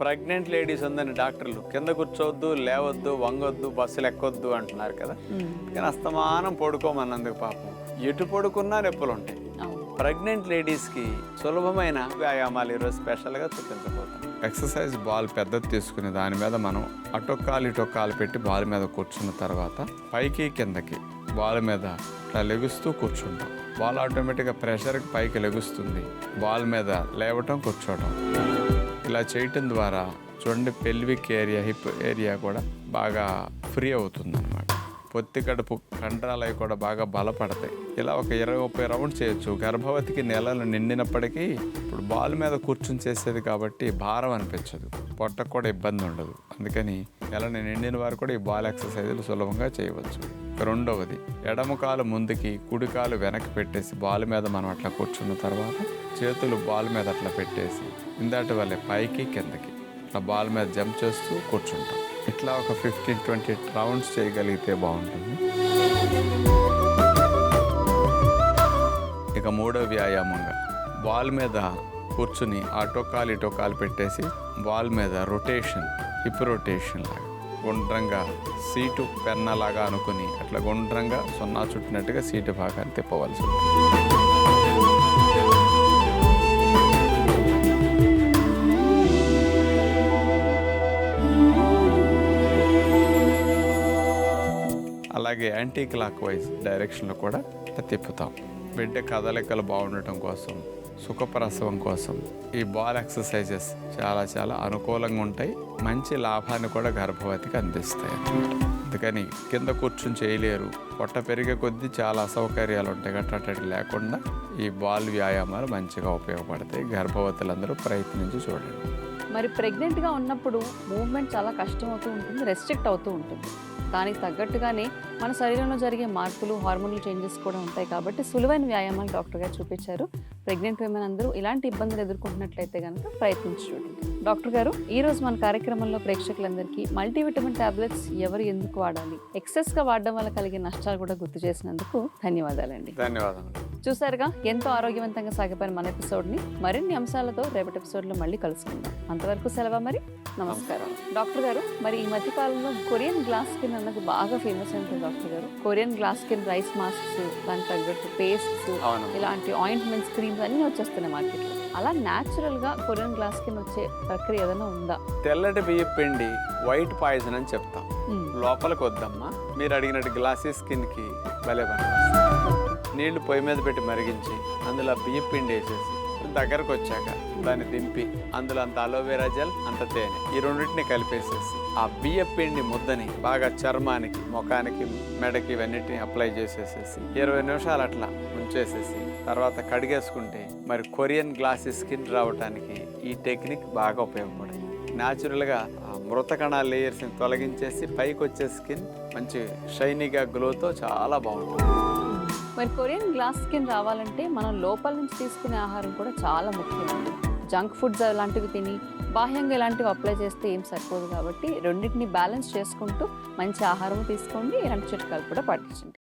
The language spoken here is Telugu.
ప్రెగ్నెంట్ లేడీస్ ఉందని డాక్టర్లు కింద కూర్చోవద్దు, లేవద్దు, వంగొద్దు, బస్సులు ఎక్కొద్దు అంటున్నారు కదా. కానీ అస్తమానం పడుకోమన్నందుకు పాపం ఎటు పడుకున్నా నొప్పులు ఉంటాయి. ప్రెగ్నెంట్ లేడీస్కి సులభమైన వ్యాయామాలు ఈరోజు స్పెషల్గా చూపించబోతాం. ఎక్సర్సైజ్ బాల్ పెద్దది తీసుకుని దాని మీద మనం ఇటొక్కాలు పెట్టి బాల్ మీద కూర్చున్న తర్వాత పైకి కిందకి బాల్ మీద ఇట్లా లెగుస్తూ కూర్చుంటాం. బాల్ ఆటోమేటిక్గా ప్రెషర్కి పైకి లెగుస్తుంది. బాల్ మీద లేవటం, కూర్చోవటం ఇలా చేయటం ద్వారా చూడండి పెల్విక్ ఏరియా, హిప్ ఏరియా కూడా బాగా ఫ్రీ అవుతుంది అనమాట. పొత్తి కడుపు కండరాలు అవి కూడా బాగా బలపడతాయి. ఇలా ఒక 20-30 రౌండ్స్ చేయొచ్చు. గర్భవతికి నెలలు నిండినప్పటికీ ఇప్పుడు బాల్ మీద కూర్చుని చేసేది కాబట్టి భారం అనిపించదు, పొట్టకు కూడా ఇబ్బంది ఉండదు. అందుకని నెలని నిండిన వారు కూడా ఈ బాల్ ఎక్సర్సైజులు సులభంగా చేయవచ్చు. రెండవది, ఎడమ కాలు ముందుకి, కుడి కాలు వెనక్కి పెట్టేసి బాల్ మీద మనం అట్లా కూర్చున్న తర్వాత చేతులు బాల్ మీద అట్లా పెట్టేసి ఇందాటి వల్లే పైకి కిందకి అట్లా బాల్ మీద జంప్ చేస్తూ కూర్చుంటాం. ఇట్లా ఒక 15-20 రౌండ్స్ చేయగలిగితే బాగుంటుంది. ఇక మూడో వ్యాయామంగా బాల్ మీద కూర్చుని ఇటొక్కాలు పెట్టేసి బాల్ మీద రొటేషన్, హిప్ రొటేషన్ లాగా గుండ్రంగా సీటు పెన్నలాగా అనుకుని అట్లా గుండ్రంగా 0 చుట్టినట్టుగా సీటు భాగాన్ని తిప్పవలసి ఉంటుంది. అలాగే యాంటీ క్లాక్ వైజ్ డైరెక్షన్లో కూడా తిప్పుతాం. బిడ్డ కదలికలు బాగుండటం కోసం, సుఖప్రసవం కోసం ఈ బాల్ ఎక్సర్సైజెస్ చాలా అనుకూలంగా ఉంటాయి. మంచి లాభాన్ని కూడా గర్భవతికి అందిస్తాయి అన్నమాట. అందుకని కింద కూర్చుని చేయలేరు, పొట్ట పెరిగే కొద్దీ చాలా అసౌకర్యాలు ఉంటాయి. గట్టటి లేకుండా ఈ బాల్ వ్యాయామాలు మంచిగా ఉపయోగపడతాయి. గర్భవతులందరూ ప్రయత్నించి చూడండి. మరి ప్రెగ్నెంట్గా ఉన్నప్పుడు మూవ్మెంట్ చాలా కష్టం అవుతూ ఉంటుంది, రెస్ట్రిక్ట్ అవుతూ ఉంటుంది. దానికి తగ్గట్టుగానే మన శరీరంలో జరిగే మార్పులు, హార్మోనల్ చేంజెస్ కూడా ఉంటాయి. కాబట్టి సులువైన వ్యాయామాలు డాక్టర్ గారు చూపించారు. ప్రెగ్నెంట్ విమెన్ అందరూ ఇలాంటి ఇబ్బందులు ఎదుర్కొంటున్నట్లయితే కనుక ప్రయత్నించి చూడండి. డాక్టర్ గారు, ఈరోజు మన కార్యక్రమంలో ప్రేక్షకులందరికీ మల్టీవిటమిన్ టాబ్లెట్స్ ఎవరు ఎందుకు వాడాలి, ఎక్సెస్గా వాడడం వల్ల కలిగే నష్టాలు కూడా గుర్తు చేసినందుకు ధన్యవాదాలండి. ధన్యవాదాలు. చూసారుగా, ఎంతో ఆరోగ్యవంతంగా సాగిపోయిన మన ఎపిసోడ్ని మరిన్ని అంశాలతో రేపటి ఎపిసోడ్లో మళ్ళీ కలుసుకుందాం. అంతవరకు సెలవు మరి. నమస్కారం. డాక్టర్ గారు, మరి ఈ మధ్యకాలంలో కొరియన్ గ్లాస్ స్కిన్ అన్నది బాగా ఫేమస్ ఉంటుంది డాక్టర్ గారు. Korean glass skin rice masks, దానికి తగ్గట్టు పేస్ట్స్, ఇలాంటి ఆయింట్మెంట్స్, క్రీమ్స్ అన్నీ వచ్చేస్తున్నాయి మార్కెట్లో. అలా న్యాచురల్గా కొరియన్ గ్లాస్ స్కిన్ వచ్చే ప్రక్రియ ఏదైనా ఉందా? తెల్లటి బియ్య పిండి వైట్ పాయిజన్ అని చెప్తాం. లోపలికి వద్దమ్మా, మీరు అడిగినట్టు గ్లాసీ స్కిన్కి భలే పనిచేస్తుంది. నీళ్లు పొయ్యి మీద పెట్టి మరిగించి అందులో బియ్య పిండి వేసేసి దగ్గరకు వచ్చాక దాన్ని దింపి అందులో అంత అలోవెరా జెల్, అంత తేనె, ఈ రెండింటిని కలిపేసేసి ఆ బియ్య పిండి ముద్దని బాగా చర్మానికి, ముఖానికి, మెడకి ఇవన్నిటిని అప్లై చేసేసేసి 20 నిమిషాలు అట్లా ఉంచేసేసి తర్వాత కడిగేసుకుంటే మరి కొరియన్ గ్లాసీ స్కిన్ రావడానికి ఈ టెక్నిక్ బాగా ఉపయోగపడుతుంది. న్యాచురల్గా మృత కణాల లేయర్స్ని తొలగించేసి పైకి వచ్చే స్కిన్ మంచి షైనీగా గ్లోతో చాలా బాగుంటుంది. మరి కొరియన్ గ్లాస్ స్కిన్ రావాలంటే మనం లోపల నుంచి తీసుకునే ఆహారం కూడా చాలా ముఖ్యమండి. జంక్ ఫుడ్స్ అలాంటివి తిని బాహ్యంగా ఇలాంటివి అప్లై చేస్తే ఏం సరిపోదు. కాబట్టి రెండింటిని బ్యాలెన్స్ చేసుకుంటూ మంచి ఆహారం తీసుకోండి, ఇలాంటి చిట్కాలు కూడా పాటించండి.